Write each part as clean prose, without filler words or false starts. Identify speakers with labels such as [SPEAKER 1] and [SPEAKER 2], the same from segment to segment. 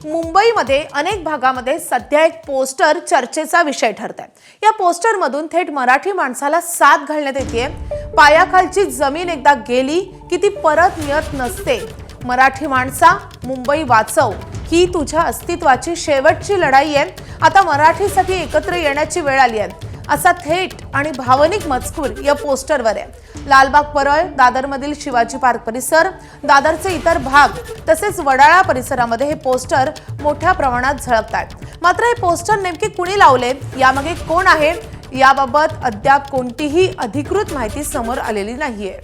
[SPEAKER 1] मुंबईमध्ये अनेक भागामध्ये सध्या एक पोस्टर चर्चेचा विषय ठरत आहे। या पोस्टरमधून थेट मराठी माणसाला साथ घालण्यात येते। पायाखालची जमीन एकदा गेली की ती परत येत नसते। मराठी माणसा, मुंबई वाचव ही तुझ्या अस्तित्वाची शेवटची लढाई आहे। आता मराठीसाठी एकत्र येण्याची वेळ आली आहे, असा थेट आणि भावनिक मजकूर या पोस्टरवर आहे। लालबाग परळ, दादरमधील शिवाजी पार्क परिसर, दादरचे इतर भाग तसेच वडाळा परिसरामध्ये हे पोस्टर मोठ्या प्रमाणात झळकतात। मात्र हे पोस्टर नेमके कुणी लावले, यामागे कोण आहे, याबाबत अद्याप कोणतीही अधिकृत माहिती समोर आलेली नाहीये।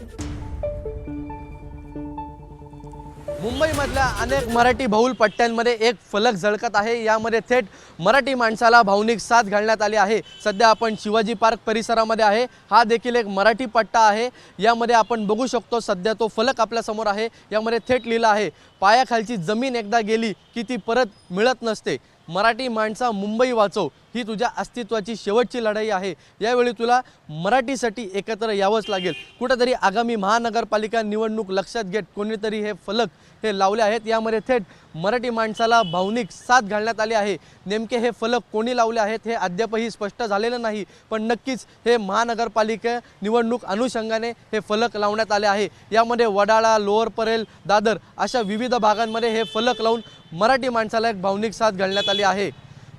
[SPEAKER 2] मुंबईमधल्या अनेक मराठी बहुल पट्ट्यांमध्ये एक फलक झळकत आहे। यामध्ये थेट मराठी माणसाला भावनिक साथ घालण्यात आली आहे। सध्या आपण शिवाजी पार्क परिसरामध्ये आहे। हा देखील एक मराठी पट्टा आहे। यामध्ये आपण बघू शकतो सध्या तो फलक आपल्या समोर आहे। यामध्ये थेट लिहिलं आहे, पायाखालची जमीन एकदा गेली की ती परत मिळत नसते। मराठी माणसा, मुंबई वाचव ही तुझ्या अस्तित्वाची शेवटची लढाई आहे। यावेळी तुला मराठीसाठी एकत्र यावंच लागेल। कुठेतरी आगामी महानगरपालिका निवडणूक लक्षात घेत कोणीतरी हे फलक हे लावले आहेत। यामध्ये थेट मराठी माणसाला भावनिक साथ घालण्यात आली आहे। नेमके हे फलक कोणी लावले आहेत हे अद्यापही स्पष्ट झालेलं नाही, पण नक्कीच हे महानगरपालिका निवडणूक अनुषंगाने हे फलक लावण्यात आले आहे। यामध्ये वडाळा, लोअर परेल, दादर अशा विविध भागांमध्ये हे फलक लावून मराठी माणसाला एक भावनिक साथ घालण्यात आली आहे।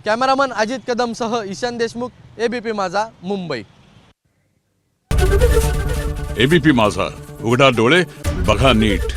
[SPEAKER 2] कॅमेरामन अजित कदमसह ईशान देशमुख, एबीपी माझा, मुंबई।
[SPEAKER 3] एबीपी माझा, उघडा डोळे बघा नीट।